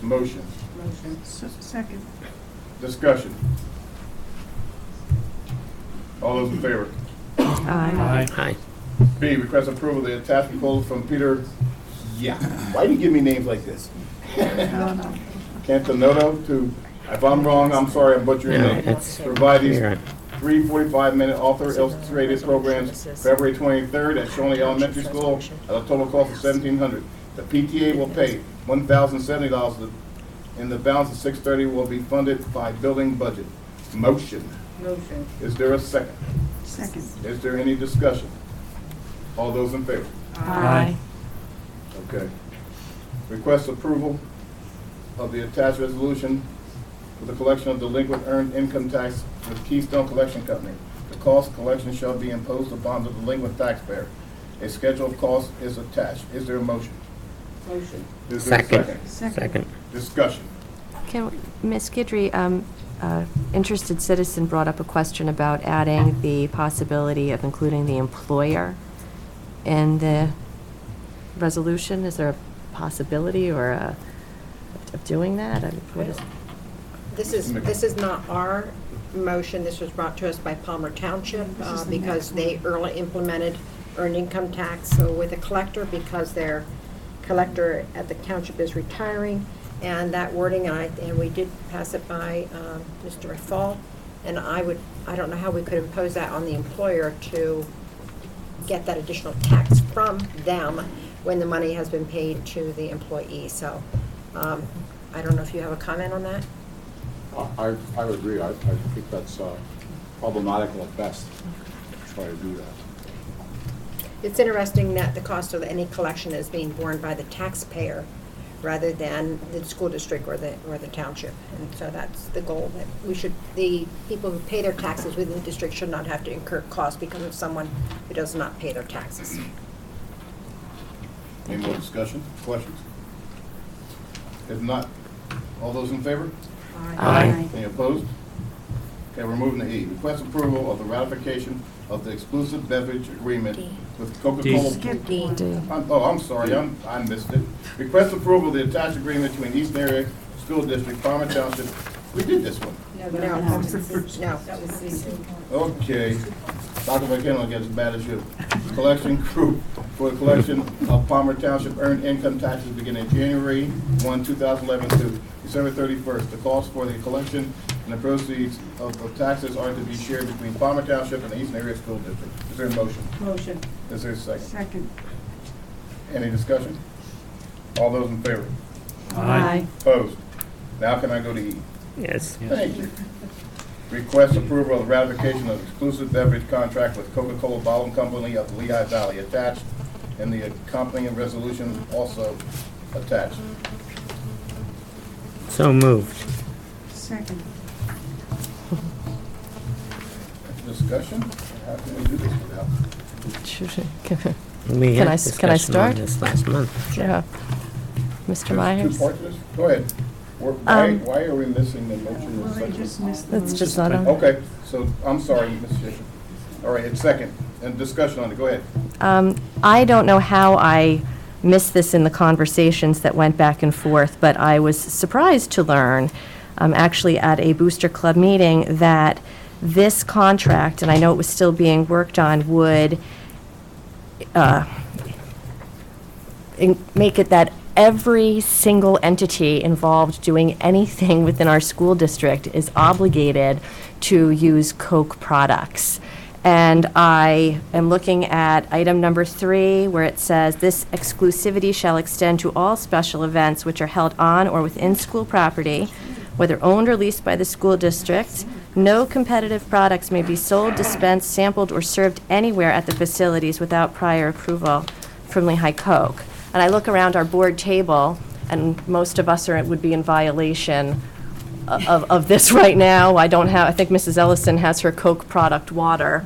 Motion. Second. Discussion. All those in favor? Aye. Aye. B, request approval of the attached proposal from Peter, why do you give me names like this? No. Cantanoto to, if I'm wrong, I'm sorry, I'm butchering No, your name. it's- Provide these you're right. 3 45-minute author illustrated programs February 23rd at Shawnee Elementary School at a total cost of $1,700. The PTA will pay $1,070, and the balance of $630 will be funded by building budget. Motion. Motion. Is there a second? Second. Is there any discussion? All those in favor? Aye. Okay. Request approval of the attached resolution for the collection of delinquent earned income tax with Keystone Collection Company. The cost collection shall be imposed upon the delinquent taxpayer. A schedule of costs is attached. Is there a motion? Motion. Is there a Second. second? Discussion. Ms. Guidry, interested citizen brought up a question about adding the possibility of including the employer in the resolution. Is there a possibility of doing that? What is? This is not our motion. This was brought to us by Palmer Township because they early implemented earned income tax with a collector because their collector at the township is retiring. And that wording, and we did pass it by Mr. Fall, and I don't know how we could impose that on the employer to get that additional tax from them when the money has been paid to the employee. So I don't know if you have a comment on that? I would agree. I think that's problematical at best to try to do that. It's interesting that the cost of any collection is being borne by the taxpayer rather than the school district or the township. And so that's the goal, that the people who pay their taxes within the district should not have to incur costs because of someone who does not pay their taxes. Any more discussion, questions? If not, all those in favor? Aye. Any opposed? Okay, we're moving to E. Request approval of the ratification of the exclusive beverage agreement with Coca-Cola. Skip D. one. I'm sorry, I missed it. Request approval of the attached agreement between East Area School District, Palmer Township. We did this one. No. Okay. Dr. McKenna gets as bad as you. Collection group for the collection of Palmer Township earned income taxes beginning January 1, 2011 to December 31st. The cost for the collection and the proceeds of the taxes are to be shared between Palmer Township and the Eastern Area School District. Is there a motion? Motion. Is there a second? Second. Any discussion? All those in favor? Aye. Opposed? Now can I go to E? Yes. Thank you. Request approval of the ratification of exclusive beverage contract with Coca-Cola Bottling Company of the Lehigh Valley attached, and the accompanying resolution also attached. So moved. Second. Discussion? How can we do this without? We Can had I discussion on start? this last month. Yeah. Mr. There's two Myers? parts to this? Go ahead. Why are we missing the motion? Well, they just missed the That's motion. just not on. Okay, so I'm sorry, Ms. Fisher. All right, it's second, and discussion on it. Go ahead. I don't know how I missed this in the conversations that went back and forth, but I was surprised to learn, actually at a Booster Club meeting, that this contract, and I know it was still being worked on, would make it that every single entity involved doing anything within our school district is obligated to use Coke products. And I am looking at item number 3, where it says, "This exclusivity shall extend to all special events which are held on or within school property, whether owned or leased by the school district. No competitive products may be sold, dispensed, sampled, or served anywhere at the facilities without prior approval from Lehigh Coke." And I look around our board table, and most of us would be in violation of this right now. I think Mrs. Ellison has her Coke product water.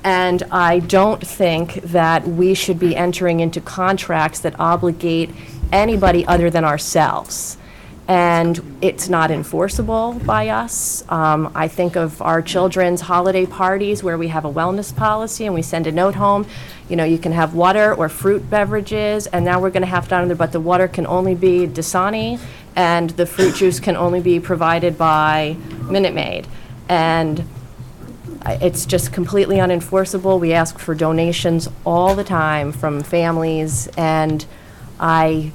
And I don't think that we should be entering into contracts that obligate anybody other than ourselves. and it's not enforceable by us. I think of our children's holiday parties where we have a wellness policy and we send a note home, you know, you can have water or fruit beverages, and now we're going to have down there, but the water can only be Dasani, and the fruit juice can only be provided by Minute Maid. And it's just completely unenforceable. We ask for donations all the time from families, and I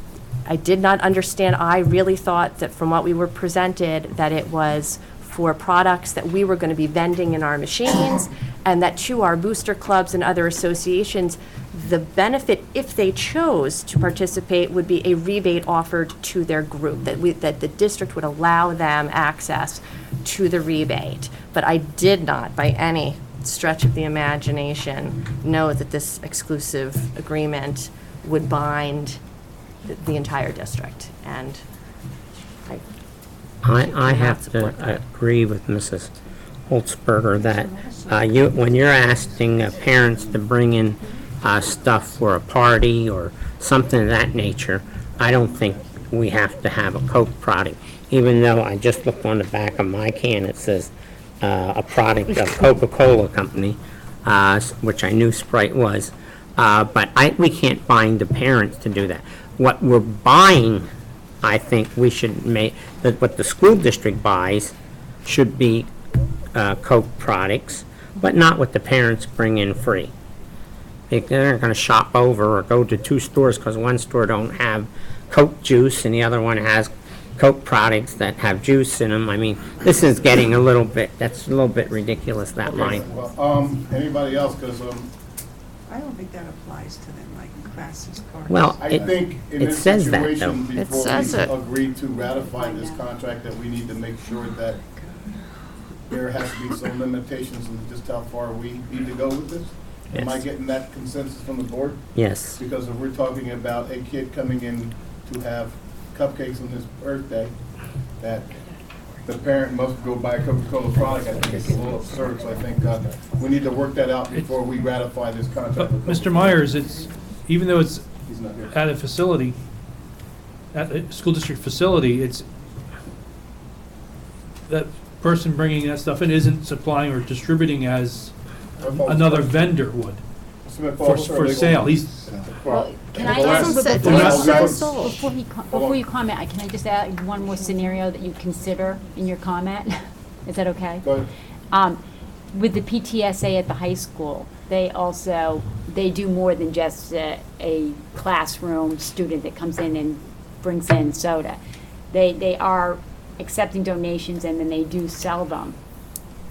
did not understand. I really thought that from what we were presented, that it was for products that we were going to be vending in our machines, and that to our booster clubs and other associations, the benefit, if they chose to participate, would be a rebate offered to their group, that the district would allow them access to the rebate. But I did not, by any stretch of the imagination, know that this exclusive agreement would bind the entire district. And I have support to that. agree with Mrs. Holzberger that when you're asking parents to bring in stuff for a party or something of that nature, I don't think we have to have a Coke product. Even though I just looked on the back of my can, it says a product of Coca-Cola Company, which I knew Sprite was. But we can't bind the parents to do that. What we're buying, I think we should make, that what the school district buys should be Coke products, but not what the parents bring in free. They're not going to shop over or go to two stores because one store don't have Coke juice and the other one has Coke products that have juice in them. I mean, this is getting a little bit ridiculous, that line. Well, anybody else, because I don't think that applies to them, like classes, parties. Well, I think in it this says that, situation, though. It before says we it. agree to ratify this contract, that we need to make sure that there has to be some limitations on just how far we need to go with this. Am I Yes. getting that consensus from the board? Yes. Because if we're talking about a kid coming in to have cupcakes on his birthday, that the parent must go buy a Coca-Cola product, I think it's a little absurd. So I think we need to work that out before we ratify this contract. with Mr. Coca-Cola. Myers, it's, even though it's He's not here. at a facility, at a school district facility, it's, that person bringing that stuff in isn't supplying or distributing as another vendor would for sale. He's, Well, can I Well, ask, that's- but They're not before sold. before you comment, can I just add one more scenario that you consider in your comment? Is that okay? Go ahead. With the PTSA at the high school, they do more than just a classroom student that comes in and brings in soda. They are accepting donations, and then they do sell them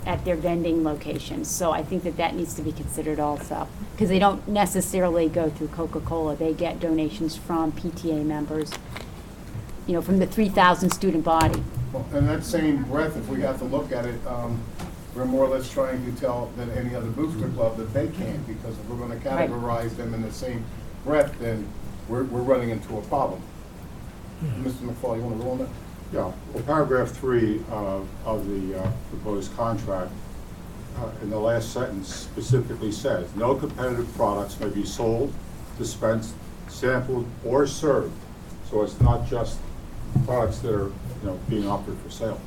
at their vending locations. So I think that needs to be considered also, because they don't necessarily go through Coca-Cola. They get donations from PTA members, you know, from the 3,000 student body. Well, in that same breath, if we have to look at it, we're more or less trying to tell than any other booster club that they can't, because if we're gonna Right. categorize them in the same breath, then we're running into a problem. Mr. McFall, you wanna go on that? Yeah, well, paragraph 3 of the proposed contract, in the last sentence specifically says, no competitive products may be sold, dispensed, sampled, or served. So it's not just products that are, being offered for sale.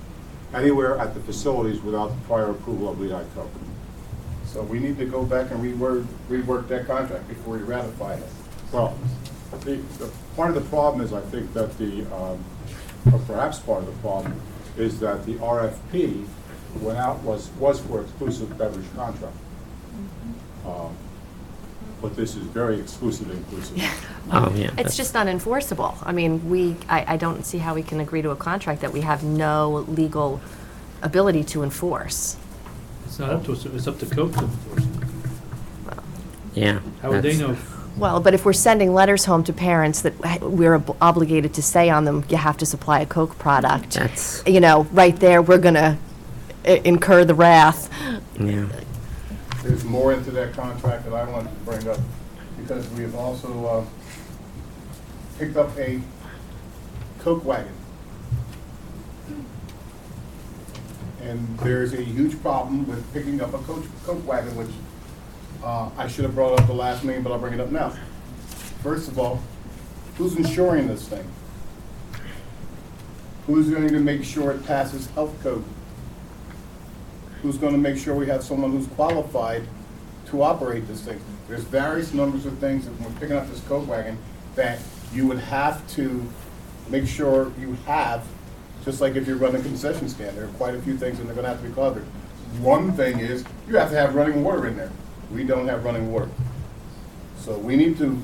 Anywhere at the facilities without the prior approval of Lehigh Coke. So we need to go back and rework that contract before we ratify it. Well, the part of the problem is, I think that or perhaps part of the problem, is that the RFP went out, was for exclusive beverage contract. But this is very exclusive inclusive. Oh, yeah. It's just unenforceable. I mean, I don't see how we can agree to a contract that we have no legal ability to enforce. it's not up to us, it's up to Coke to enforce it. Yeah. How would they that's- know? Well, but if we're sending letters home to parents that we're obligated to say on them, you have to supply a Coke product, That's, you know, right there, we're going to incur the wrath. yeah. There's more into that contract that I wanted to bring up, because we have also picked up a Coke wagon. And there's a huge problem with picking up a Coke wagon, which I should have brought up the last meeting, but I'll bring it up now. First of all, who's insuring this thing? Who's going to make sure it passes health code? Who's going to make sure we have someone who's qualified to operate this thing? There's various numbers of things that when we're picking up this Coke wagon that you would have to make sure you have, just like if you're running a concession stand. There are quite a few things that are going to have to be covered. One thing is you have to have running water in there. We don't have running water. So we need to,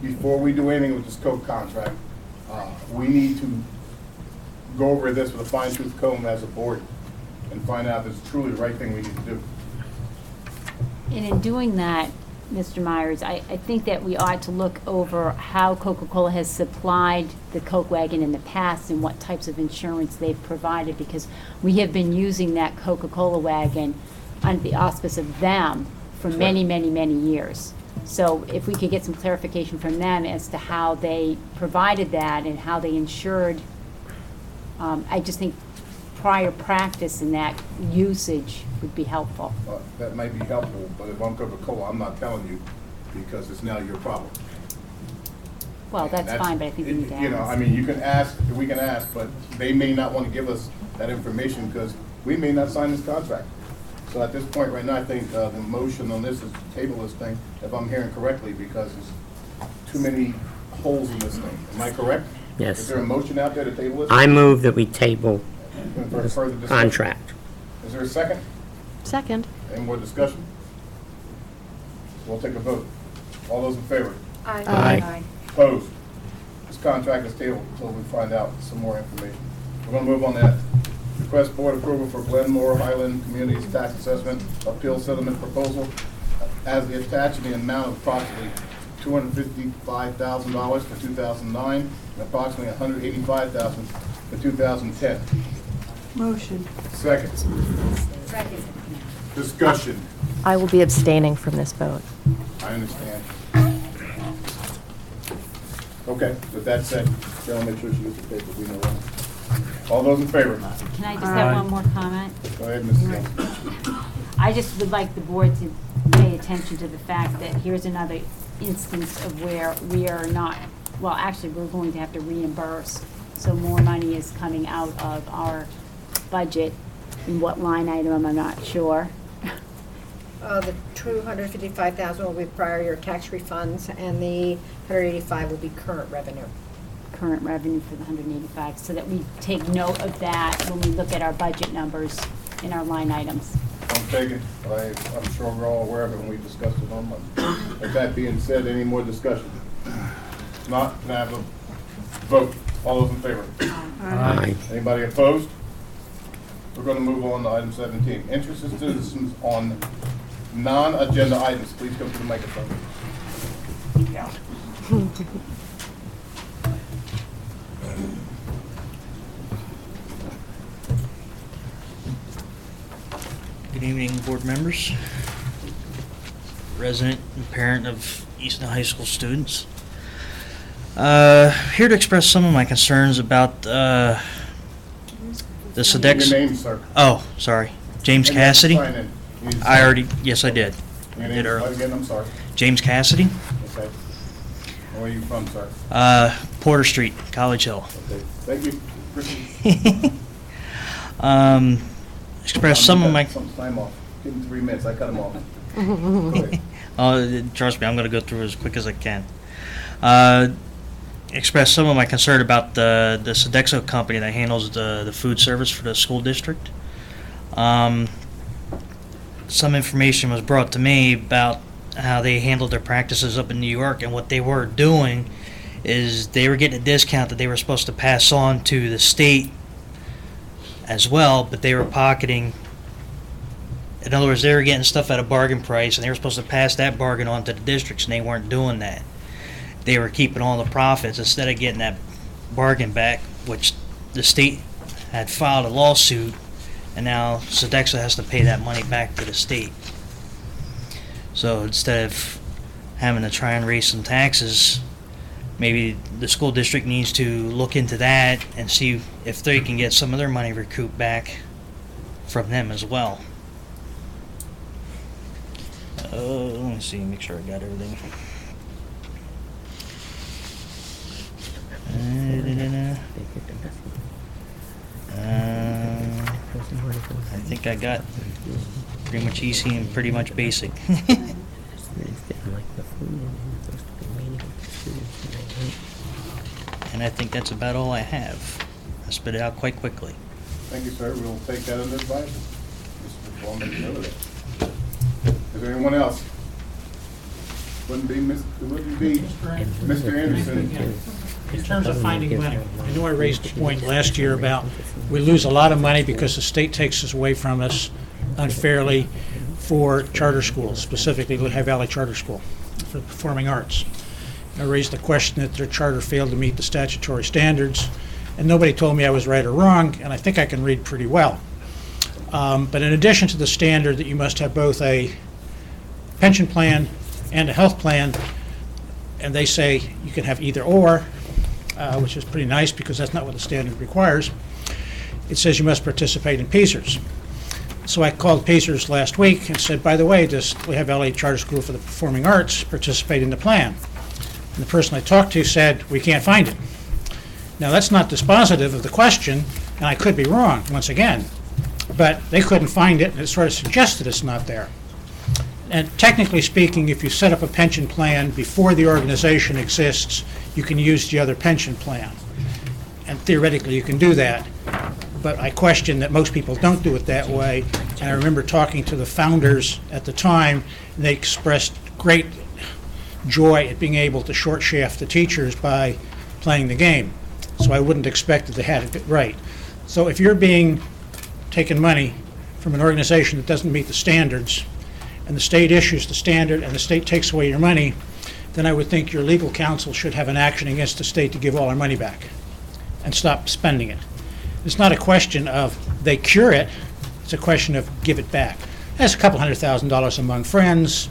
before we do anything with this Coke contract, we need to go over this with a fine-tooth comb as a board and find out if it's truly the right thing we need to do. And in doing that, Mr. Myers, I think that we ought to look over how Coca-Cola has supplied the Coke wagon in the past and what types of insurance they've provided, because we have been using that Coca-Cola wagon under the auspice of them for many, many, many years. So if we could get some clarification from them as to how they provided that and how they insured, I just think prior practice in that usage would be helpful. That might be helpful, but if I'm Coca-Cola, I'm not telling you because it's now your problem. Well, that's fine, but I think we need to ask. You know, I mean, you can ask, we can ask, but they may not want to give us that information because we may not sign this contract. So at this point right now, I think the motion on this is to table this thing, if I'm hearing correctly, because there's too many holes in this thing. Am I correct? Yes. Is there a motion out there to table this? I move that we table For this further discussion? contract. Is there a second? Second. Any more discussion? We'll take a vote. All those in favor? Aye. Opposed? This contract is tabled until we find out some more information. We're going to move on to that. Request board approval for Glenmore Highland Communities Tax Assessment Appeal Settlement Proposal as the attached in the amount of approximately $255,000 for 2009 and approximately $185,000 for 2010. Motion. Second. Second. Discussion. I will be abstaining from this vote. I understand. Okay, with that said, Cheryl, make sure she gets the paper, we know that. All those in favor? Can I just have one more comment? Go ahead, Mrs. Jones. I just would like the board to pay attention to the fact that here's another instance of where we are not, well, actually, we're going to have to reimburse. So more money is coming out of our budget. In what line item, I'm not sure. The $255,000 will be prior year tax refunds, and the $185 will be current revenue. Current revenue for the 185, so that we take note of that when we look at our budget numbers in our line items. I'm taking, I'm sure we're all aware of it when we discussed it on Monday. With that being said, any more discussion? If not, can I have a vote? All those in favor? Aye. Anybody opposed? We're going to move on to item 17. Interested citizens on non-agenda items, please come to the microphone. Good evening, board members, resident and parent of Easton High School students. Here to express some of my concerns about the SEDEX. Your name, sir. Oh, sorry, James And you have to Cassidy. sign in. You need to I sign. already, yes, I did. Your I name, did earlier. again, I'm sorry. James Cassidy, Okay. Where are you from, sir? Porter Street, College Hill. Okay, thank you. Proceed. Express some of my. Some time off. Give him 3 minutes, I cut him off. Go ahead. Trust me, I'm going to go through as quick as I can. Express some of my concern about the Sodexo company that handles the food service for the school district. Some information was brought to me about how they handled their practices up in New York, and what they were doing is they were getting a discount that they were supposed to pass on to the state as well, but they were pocketing. In other words, they were getting stuff at a bargain price, and they were supposed to pass that bargain on to the districts, and they weren't doing that. They were keeping all the profits instead of getting that bargain back, which the state had filed a lawsuit, and now Sodexo has to pay that money back to the state. So instead of having to try and raise some taxes, maybe the school district needs to look into that and see if they can get some of their money recouped back from them as well. Let me see, make sure I got everything. think I got pretty much easy and pretty much basic. And I think that's about all I have. I spit it out quite quickly. Thank you, sir. We'll take that under advisement. Mr. Foreman, you know that. Is there anyone else? Wouldn't be Mr. Anderson. In terms of finding money, I know I raised the point last year about we lose a lot of money because the state takes us away from us unfairly for charter schools, specifically Lehigh Valley Charter School for the performing arts. I raised the question that their charter failed to meet the statutory standards, and nobody told me I was right or wrong, and I think I can read pretty well. But in addition to the standard that you must have both a pension plan and a health plan, and they say you can have either or, which is pretty nice because that's not what the standard requires. It says you must participate in PACERS. So I called PACERS last week and said, by the way, does Lehigh Valley Charter School for the Performing Arts participate in the plan? And the person I talked to said, we can't find it. Now, that's not dispositive of the question, and I could be wrong, once again, but they couldn't find it, and it sort of suggested it's not there. And technically speaking, if you set up a pension plan before the organization exists, you can use the other pension plan. And theoretically, you can do that. But I question that most people don't do it that way. And I remember talking to the founders at the time, and they expressed great joy at being able to short shaft the teachers by playing the game. So I wouldn't expect that they had it right. So if you're being taken money from an organization that doesn't meet the standards, and the state issues the standard and the state takes away your money, then I would think your legal counsel should have an action against the state to give all our money back and stop spending it. It's not a question of they cure it, it's a question of give it back. That's a couple $100,000 among friends,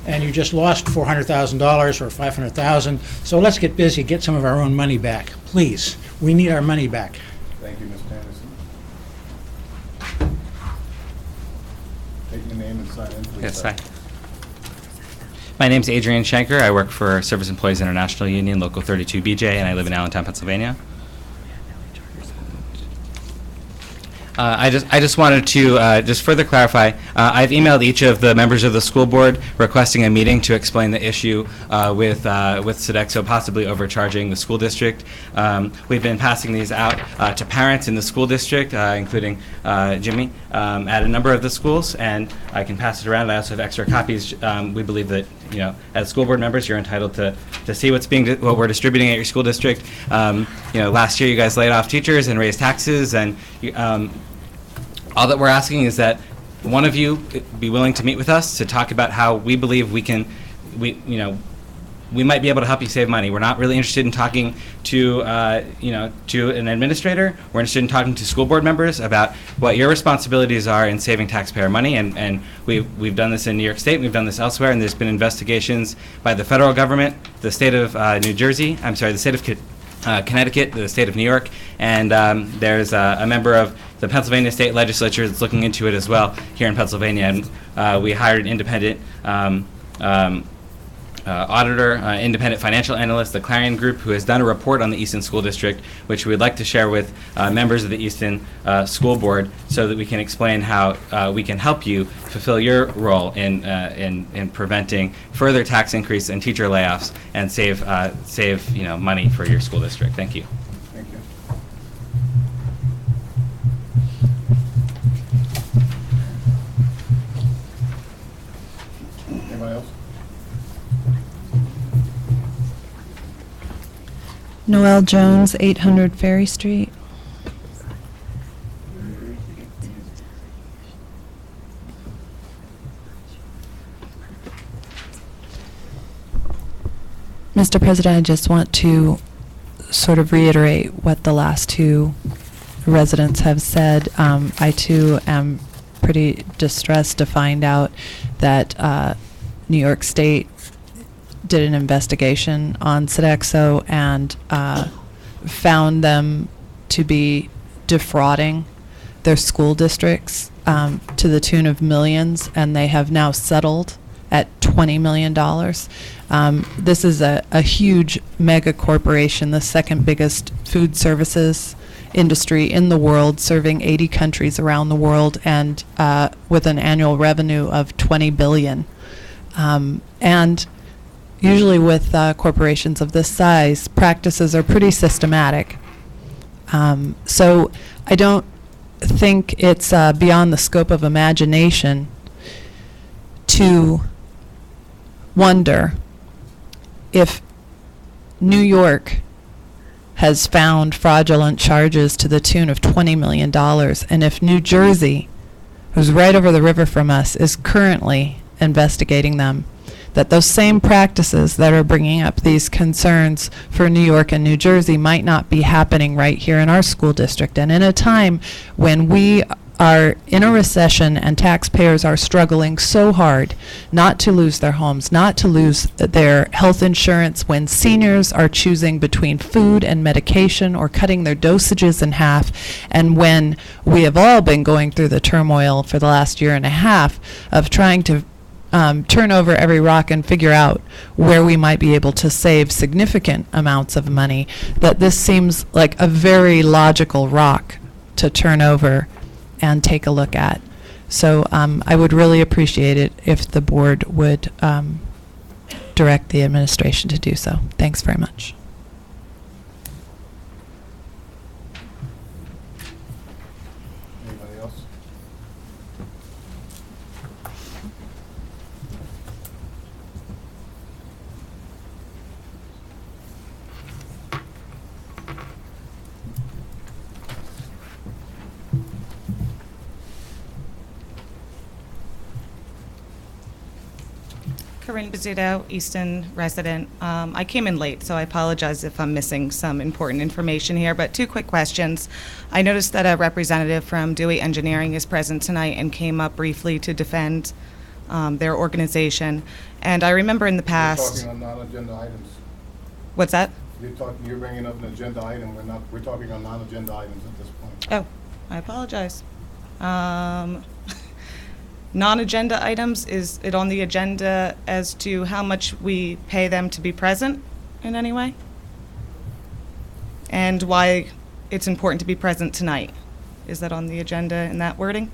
and you just lost $400,000 or $500,000, so let's get busy, get some of our own money back. Please, we need our money back. Thank you, Mr. Anderson. Take your name and sign in, please. Yes, sir. hi. My name's Adrian Shanker. I work for Service Employees International Union, Local 32BJ, and I live in Allentown, Pennsylvania. I just wanted to just further clarify. I've emailed each of the members of the school board requesting a meeting to explain the issue with Sodexo possibly overcharging the school district. We've been passing these out to parents in the school district, including Jimmy, at a number of the schools, and I can pass it around. I also have extra copies. We believe that, you know, as school board members, you're entitled to see what we're distributing at your school district. You know, last year you guys laid off teachers and raised taxes, and all that we're asking is that one of you be willing to meet with us to talk about how we believe we might be able to help you save money. We're not really interested in talking to to an administrator. We're interested in talking to school board members about what your responsibilities are in saving taxpayer money. And we've done this in New York State, and we've done this elsewhere, and there's been investigations by the federal government, the state of the state of Connecticut, the state of New York, and there's a member of the Pennsylvania State Legislature that's looking into it as well here in Pennsylvania. And we hired an independent auditor, independent financial analyst, the Clarion Group, who has done a report on the Easton School District, which we'd like to share with members of the Easton School Board so that we can explain how we can help you fulfill your role in preventing further tax increase and teacher layoffs and save money for your school district. Thank you. Thank you. Anybody else? Noel Jones, 800 Ferry Street. Mr. President, I just want to sort of reiterate what the last two residents have said. I too am pretty distressed to find out that New York State did an investigation on Sodexo and found them to be defrauding their school districts to the tune of millions, and they have now settled at $20 million. This is a huge mega corporation, the second biggest food services industry in the world, serving 80 countries around the world, and with an annual revenue of $20 billion. And usually with corporations of this size, practices are pretty systematic. So I don't think it's beyond the scope of imagination to wonder if New York has found fraudulent charges to the tune of $20 million, and if New Jersey, who's right over the river from us, is currently investigating them, that those same practices that are bringing up these concerns for New York and New Jersey might not be happening right here in our school district. And in a time when we are in a recession and taxpayers are struggling so hard not to lose their homes, not to lose their health insurance, when seniors are choosing between food and medication or cutting their dosages in half, and when we have all been going through the turmoil for the last year and a half of trying to turn over every rock and figure out where we might be able to save significant amounts of money, that this seems like a very logical rock to turn over and take a look at. So I would really appreciate it if the board would direct the administration to do so. Thanks very much. Anybody else? Corinne Bizzuto, Easton resident. I came in late, so I apologize if I'm missing some important information here, but 2 quick questions. I noticed that a representative from Dewey Engineering is present tonight and came up briefly to defend their organization. And I remember in the past... We're talking on non-agenda items. What's that? You're bringing up an agenda item. We're talking on non-agenda items at this point. Oh, I apologize. Non-agenda items, is it on the agenda as to how much we pay them to be present in any way? And why it's important to be present tonight? Is that on the agenda in that wording?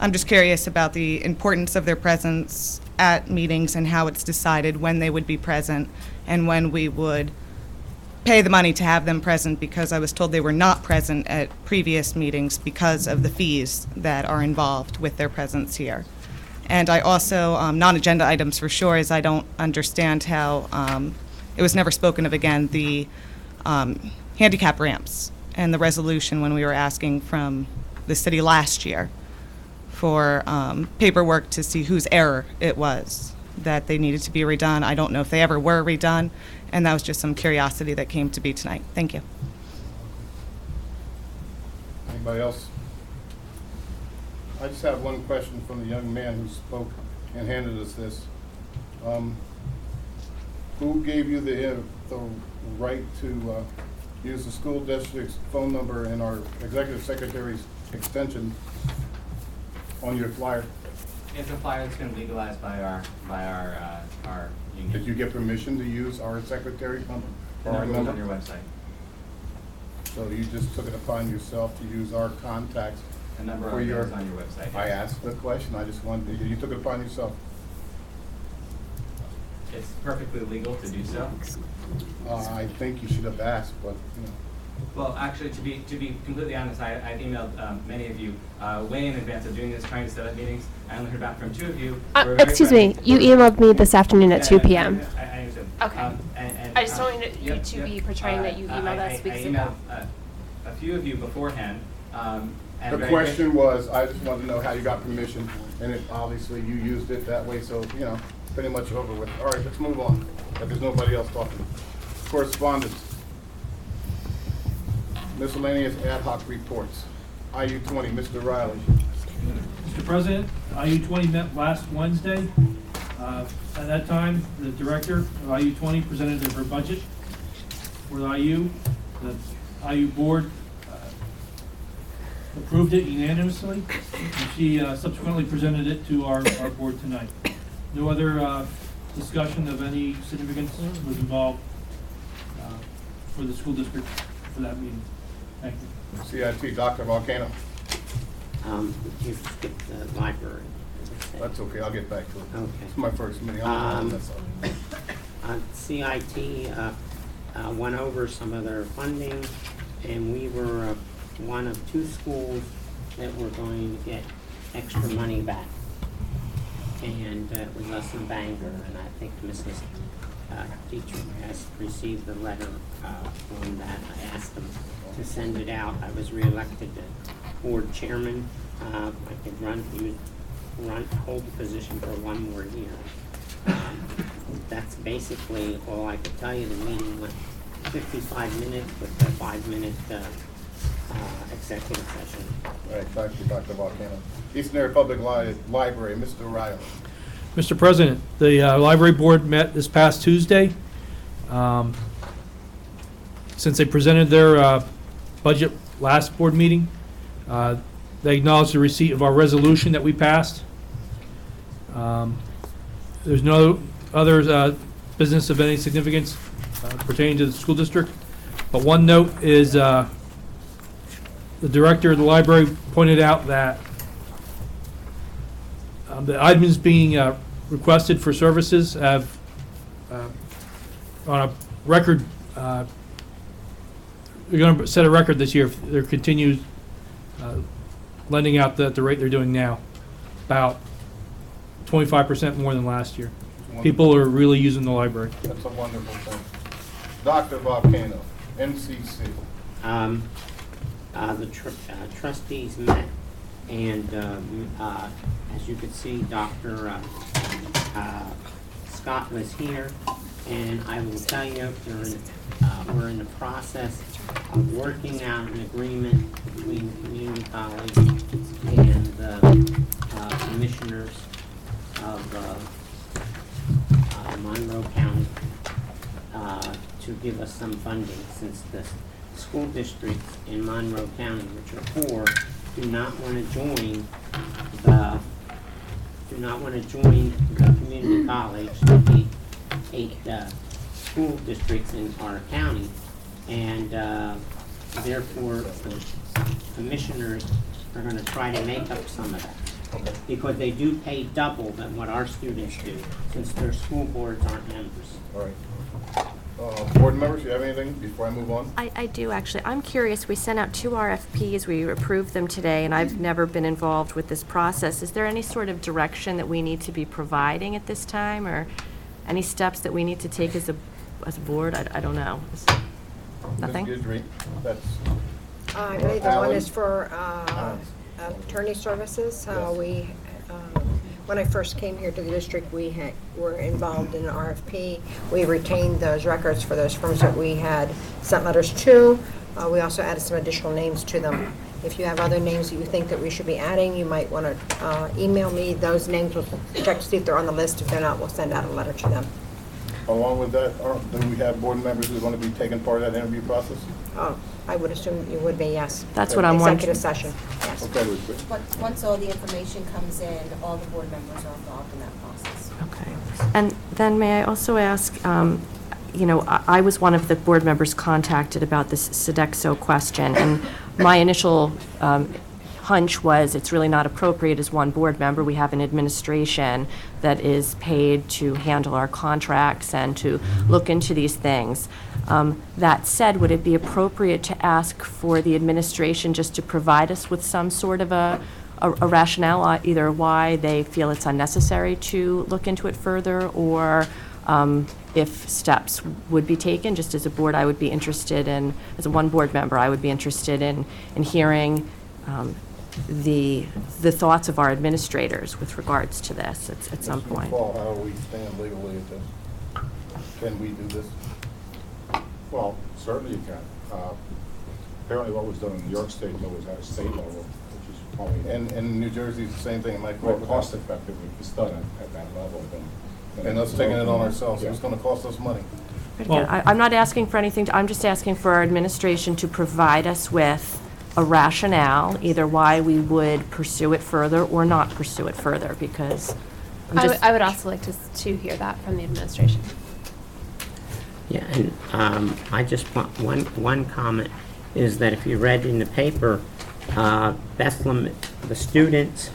I'm just curious about the importance of their presence at meetings and how it's decided when they would be present and when we would pay the money to have them present, because I was told they were not present at previous meetings because of the fees that are involved with their presence here. And I also, non-agenda items for sure, is I don't understand how, it was never spoken of again, the handicap ramps and the resolution when we were asking from the city last year for paperwork to see whose error it was that they needed to be redone. I don't know if they ever were redone. And that was just some curiosity that came to be tonight. Thank you. Anybody else? I just have one question from the young man who spoke and handed us this. Who gave you the right to use the school district's phone number and our executive secretary's extension on your flyer? It's a flyer that's been legalized by our union. Did you get permission to use our secretary's number? The number was on your website. So you just took it upon yourself to use our contacts? The number for is on your website. I asked the question, I just wanted, you took it upon yourself? It's perfectly legal to do so. I think you should have asked, but, you know. Well, actually, to be completely honest, I emailed many of you way in advance of doing this, trying to set up meetings. I only heard back from 2 of you. Excuse me, you emailed me this afternoon at 2 p.m. I understand. Okay. I just don't want you to be portraying that you emailed us weeks ago. I emailed a few of you beforehand. And The question was, I just wanted to know how you got permission, and it, obviously you used it that way, so, you know, pretty much over with. All right, let's move on, if there's nobody else talking. Correspondence. Miscellaneous ad hoc reports. IU-20, Mr. Riley. Mr. President, IU-20 met last Wednesday. At that time, the director of IU-20 presented her budget for the IU. The IU board approved it unanimously, and she subsequently presented it to our board tonight. No other discussion of any significance was involved for the school district for that meeting. Thank you. CIT, Dr. Volcano. You skipped the library. That's okay, I'll get back to it. Okay. It's my first meeting. I'm the one, that's all. CIT went over some of their funding, and we were one of 2 schools that were going to get extra money back. And it was us and Bangor, and I think Mrs. Teacher has received the letter on that. I asked them to send it out. I was reelected as board chairman. I could hold the position for 1 more year. That's basically all I could tell you. The meeting went 55 minutes with a 5-minute executive session. All right, thank you, Dr. Volcano. Eastern Area Public Library, Mr. Riley. Mr. President, the library board met this past Tuesday. Since they presented their budget last board meeting, they acknowledged the receipt of our resolution that we passed. There's no other business of any significance pertaining to the school district. But one note is the director of the library pointed out that the items being requested for services have on a record, they're going to set a record this year if they're continued lending out at the rate they're doing now, about 25% more than last year. People are really using the library. That's a wonderful thing. Dr. Volcano, NCC. The trustees met, and as you could see, Dr. Scott was here, and I will tell you, we're in the process of working out an agreement between the community college and the commissioners of Monroe County to give us some funding, since the school districts in Monroe County, which are 4, do not want to join the community college, the 8 school districts in our county, and therefore the commissioners are going to try to make up some of that. Okay. Because they do pay double than what our students do, since their school boards aren't members. All right. Board members, you have anything before I move on? I do, actually. I'm curious, we sent out 2 RFPs, we approved them today, and I've never been involved with this process. Is there any sort of direction that we need to be providing at this time, or any steps that we need to take as a board? I don't know. Nothing? Ms. Guidry, that's, I believe the one is for attorney services. When I first came here to the district, we were involved in an RFP. We retained those records for those firms that we had sent letters to. We also added some additional names to them. If you have other names that you think that we should be adding, you might want to email me those names. We'll check to see if they're on the list. If they're not, we'll send out a letter to them. along with that, do we have board members who are going to be taking part of that interview process? Oh, I would assume you would be, yes. That's what I'm wondering. Executive session, yes. Okay, Once all the information comes in, all the board members are involved in that process. Okay. And then may I also ask, you know, I was one of the board members contacted about this Sodexo question, and my initial hunch was it's really not appropriate as one board member. We have an administration that is paid to handle our contracts and to look into these things. That said, would it be appropriate to ask for the administration just to provide us with some sort of a rationale, either why they feel it's unnecessary to look into it further, or if steps would be taken? Just as a board, I would be interested in, as a one board member, I would be interested in hearing the thoughts of our administrators with regards to this at some point. Paul, how do we stand legally at this? Can we do this? Well, certainly you can. Apparently what was done in New York State, though, was at a state level, which is probably... And New Jersey is the same thing, am I more correct? cost effective if it's done at that level than... And us taking it on ourselves, Yeah. it's going to cost us money. Again, I'm not asking for anything, I'm just asking for our administration to provide us with a rationale, either why we would pursue it further or not pursue it further, because I'm just... I would also like to hear that from the administration. Yeah, and I just want one comment, is that if you read in the paper, Bethlehem, the students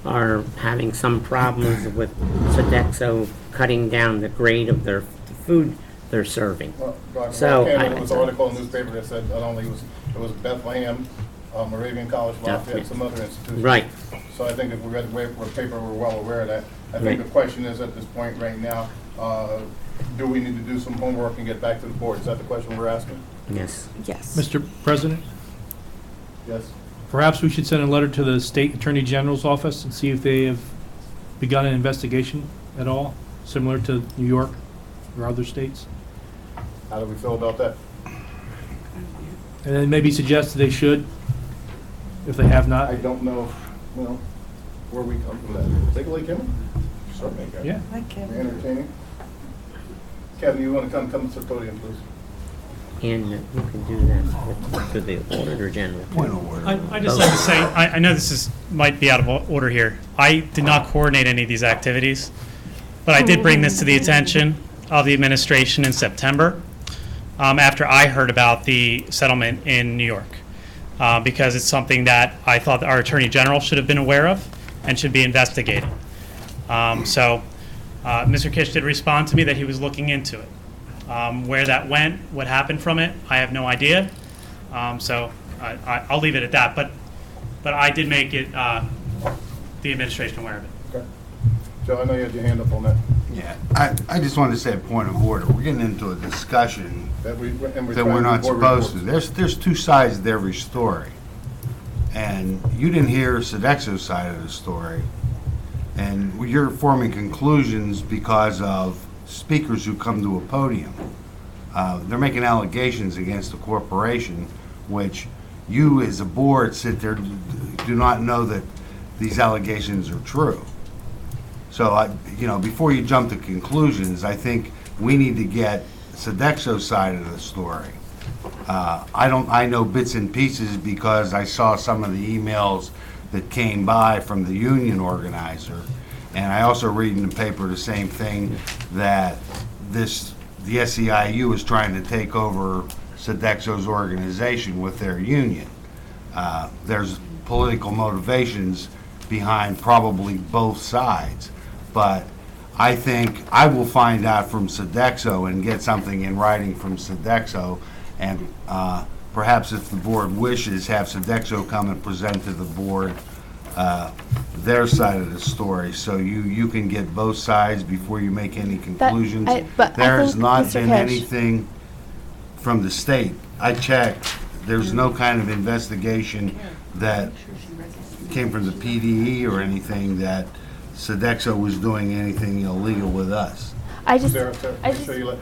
are having some problems with Sodexo cutting down the grade of their food they're serving. Well, So, there was an article in the newspaper that said not only it was Bethlehem, Moravian College, Lafayette, some other institutions. Right. So I think if we read the paper, we're well aware of that. I think Right. the question is at this point right now, do we need to do some homework and get back to the board? Is that the question we're asking? Yes. Yes. Mr. President, Yes. perhaps we should send a letter to the State Attorney General's office and see if they have begun an investigation at all, similar to New York or other states. How do we feel about that? And then maybe suggest that they should, if they have not. I don't know, well, where we come from that. Take a look, Kevin? Certainly, Kevin. Yeah. Hi, Kevin. Entertaining. Kevin, you want to come to the podium, please? And you can do that to the Auditor General. I just like to say, I know this might be out of order here. I did not coordinate any of these activities, but I did bring this to the attention of the administration in September, after I heard about the settlement in New York, because it's something that I thought our Attorney General should have been aware of and should be investigating. Mr. Kish did respond to me that he was looking into it. Where that went, what happened from it, I have no idea. I'll leave it at that. But I did make it the administration aware of it. Okay. Joe, I know you had your hand up on that. Yeah, I just wanted to say a point of order. We're getting into a discussion That we're that we're not supposed to. There's two sides to every story. And you didn't hear Sodexo's side of the story. And you're forming conclusions because of speakers who come to a podium. They're making allegations against the corporation, which you as a board sit there, do not know that these allegations are true. So, before you jump to conclusions, I think we need to get Sodexo's side of the story. I know bits and pieces because I saw some of the emails that came by from the union organizer. And I also read in the paper the same thing, that the SEIU is trying to take over Sodexo's organization with their union. There's political motivations behind probably both sides. But I think I will find out from Sodexo and get something in writing from Sodexo, and perhaps if the board wishes, have Sodexo come and present to the board their side of the story, so you can get both sides before you make any conclusions. There has not been anything from the state. I checked, there's no kind of investigation that came from the PDE or anything that Sodexo was doing anything illegal with us. Sarah, make sure you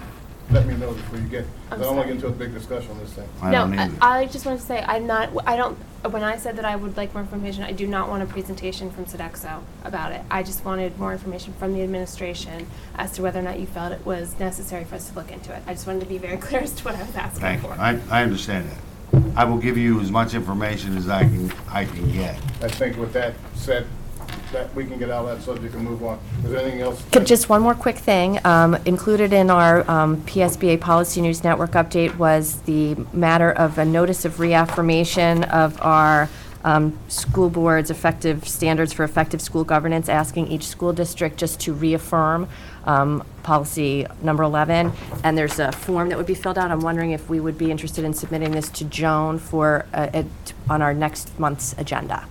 let me know before you get, I don't want to get into a big discussion on this thing. I just want to say, when I said that I would like more information, I do not want a presentation from Sodexo about it. I just wanted more information from the administration as to whether or not you felt it was necessary for us to look into it. I just wanted to be very clear as to what I was asking Thank you. for. I understand that. I will give you as much information as I can get. I think with that said, that we can get out of that subject and move on. Is there anything else? Just one more quick thing. Included in our PSBA Policy News Network update was the matter of a notice of reaffirmation of our school board's effective standards for effective school governance, asking each school district just to reaffirm policy number 11. And there's a form that would be filled out. I'm wondering if we would be interested in submitting this to Joan for on our next month's agenda.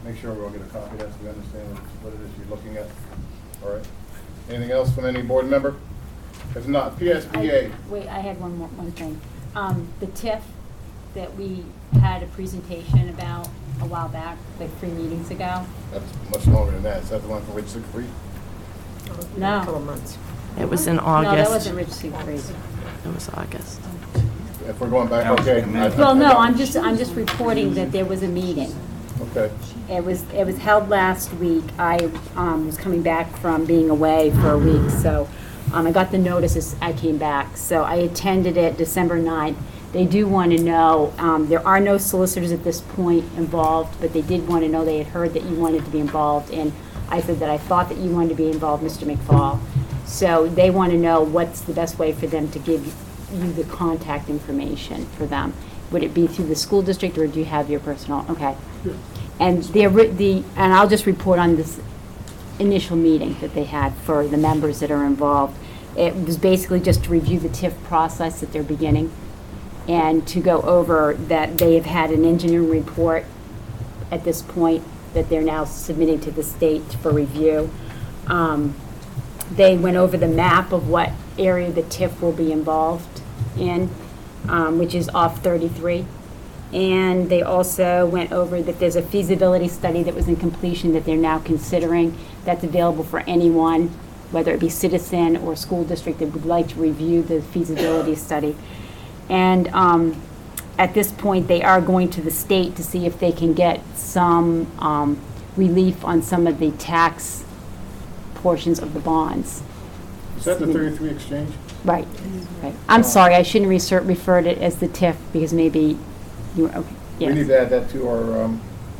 Make sure we'll get a copy of that so we understand what it is you're looking at. All right. Anything else from any board member? If not, PSBA. Wait, I had one thing. The TIF that we had a presentation about a while back, like 3 meetings ago. That's much longer than that. Is that the one for Rich Siegfried? No. A couple of months. It was in August. No, that wasn't Rich Siegfried. It was August. If we're going back, okay. Well, no, I'm just reporting that there was a meeting. Okay. It was held last week. I was coming back from being away for a week, so I got the notice as I came back. So I attended it December 9th. They do want to know, there are no solicitors at this point involved, but they did want to know, they had heard that you wanted to be involved, and I said that I thought that you wanted to be involved, Mr. McFall. So they want to know what's the best way for them to give you the contact information for them. Would it be through the school district, or do you have your personal? Okay. And and I'll just report on this initial meeting that they had for the members that are involved. It was basically just to review the TIF process that they're beginning, and to go over that they have had an engineering report at this point that they're now submitting to the state for review. They went over the map of what area the TIF will be involved in, which is off 33. And they also went over that there's a feasibility study that was in completion that they're now considering, that's available for anyone, whether it be citizen or school district that would like to review the feasibility study. And at this point, they are going to the state to see if they can get some relief on some of the tax portions of the bonds. Is that the 33 exchange? Right, right. I'm sorry, I shouldn't referred it as the TIF, because maybe you were, okay, yes. We need to add that to our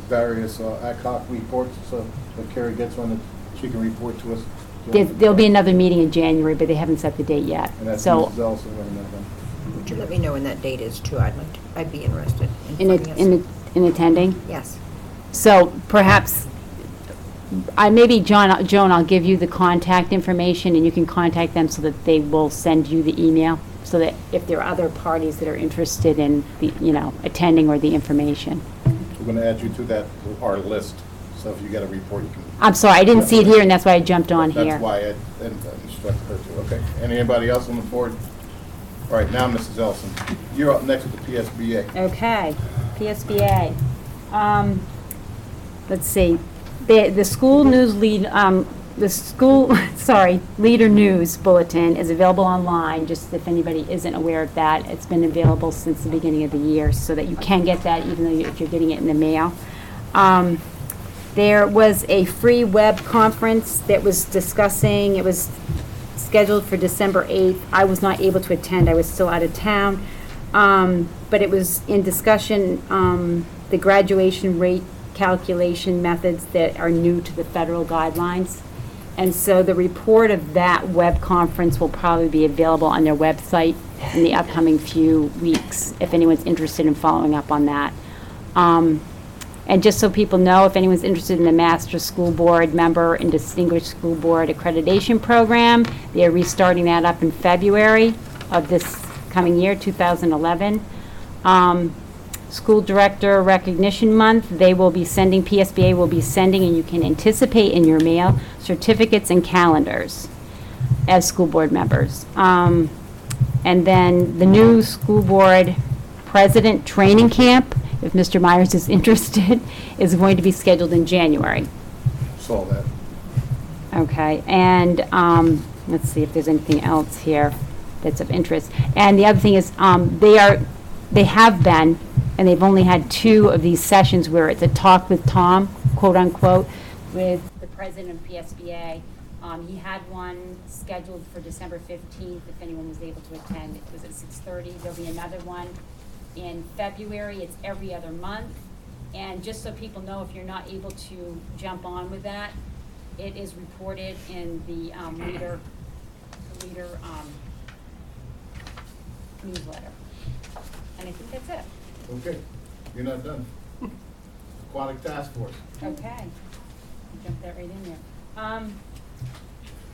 various ad hoc reports, so if Carrie gets one, that she can report to us. There'll be another meeting in January, but they haven't set the date yet. And that's So, Mrs. Ellison right now, then. Would you let me know when that date is too? I'd be interested in finding us. in attending? Yes. So perhaps, maybe Joan, I'll give you the contact information, and you can contact them so that they will send you the email, so that if there are other parties that are interested in the, attending or the information. We're going to add you to our list, so if you get a report, you can. I'm sorry, I didn't see it here, and that's why I jumped on here. That's why I instructed her to. Okay. Anybody else on the board? All right, now, Mrs. Ellison, you're up next with the PSBA. Okay, PSBA. Let's see, the school news lead, Leader News Bulletin is available online, just if anybody isn't aware of that. It's been available since the beginning of the year, so that you can get that even though if you're getting it in the mail. There was a free web conference that was discussing, it was scheduled for December 8th. I was not able to attend, I was still out of town. But it was in discussion, the graduation rate calculation methods that are new to the federal guidelines. And so the report of that web conference will probably be available on their website in the upcoming few weeks, if anyone's interested in following up on that. And just so people know, if anyone's interested in the Master School Board Member and Distinguished School Board Accreditation Program, they are restarting that up in February of this coming year, 2011. School Director Recognition Month, they will be sending, PSBA will be sending, and you can anticipate in your mail, certificates and calendars as school board members. And then the new School Board President Training Camp, if Mr. Myers is interested, is going to be scheduled in January. Saw that. Okay, and let's see if there's anything else here that's of interest. And the other thing is, they have been, and they've only had 2 of these sessions where it's a talk with Tom, quote unquote, with the president of PSBA. He had one scheduled for December 15th, if anyone was able to attend. It was at 6:30. There'll be another one in February. It's every other month. And just so people know, if you're not able to jump on with that, it is reported in the Leader newsletter. And I think that's it. Okay, you're not done. Aquatic Task Force. Okay. Jump that right in there.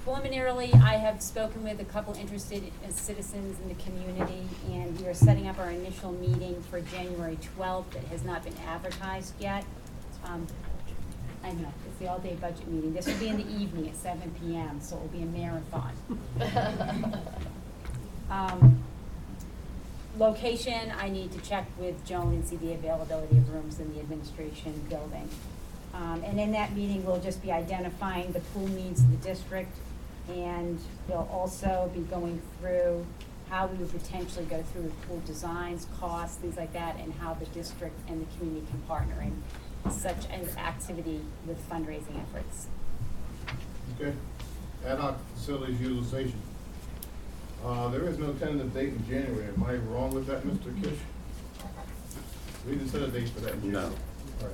Preliminarily, I have spoken with a couple interested citizens in the community, and we are setting up our initial meeting for January 12th. It has not been advertised yet. I know, it's the all-day budget meeting. This will be in the evening at 7 p.m., so it will be a marathon. Location, I need to check with Joan and see the availability of rooms in the administration building. And in that meeting, we'll just be identifying the pool needs of the district, and we'll also be going through how we would potentially go through with pool designs, costs, things like that, and how the district and the community can partner in such an activity with fundraising efforts. Okay. Ad hoc facilities utilization. There is no tentative date in January. Am I wrong with that, Mr. Kish? We didn't set a date for that in January. No.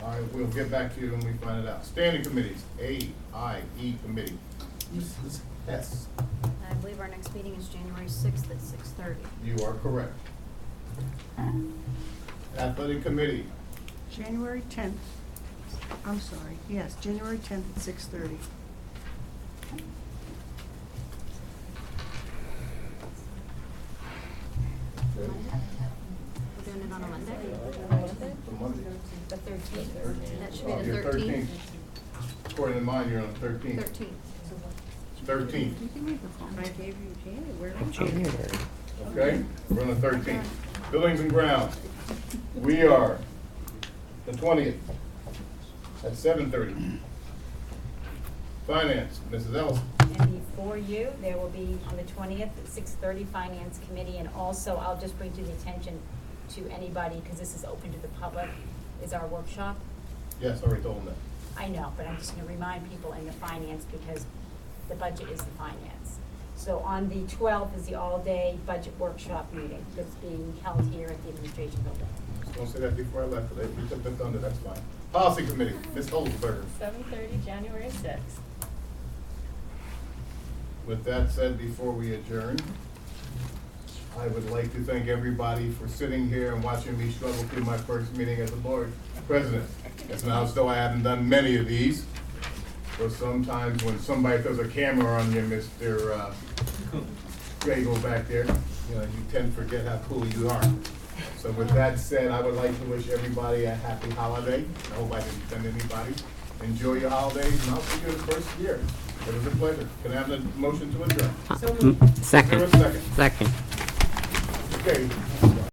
All right, we'll get back to you when we find it out. Standing committees, AIE committee. Hess. I believe our next meeting is January 6th at 6:30. You are correct. Athletic Committee. January 10th, I'm sorry, yes, January 10th at 6:30. Okay. We're doing it on a Monday? For Monday. The 13th? That should be Oh, the you're 13th? According to mine, you're on the 13th. 13th. 13th. You can leave the phone. I gave you January. January. Okay, we're on the 13th. Buildings and Grounds, we are the 20th at 7:30. Finance, Mrs. Ellison. And before you, there will be on the 20th at 6:30 Finance Committee, and also I'll just bring to the attention to anybody, because this is open to the public, is our workshop. Yes, I already told them that. I know, but I'm just going to remind people in the finance, because the budget is the finance. So on the 12th is the all-day budget workshop meeting that's being held here at the administration building. I was gonna say that before I left, but we took the thunder, that's fine. Policy Committee, Ms. Oldsberger. 7:30, January 6th. With that said, before we adjourn, I would like to thank everybody for sitting here and watching me struggle through my first meeting as a board president. It's now as though I haven't done many of these. Or sometimes when somebody throws a camera on you, Mr. Grable back there, you know, you tend to forget how cool you are. So with that said, I would like to wish everybody a happy holiday. I hope I didn't offend anybody. Enjoy your holidays, and I'll see you in the first year. It was a pleasure. Can I have a motion to adjourn? Second. Is there a second? Second. Okay,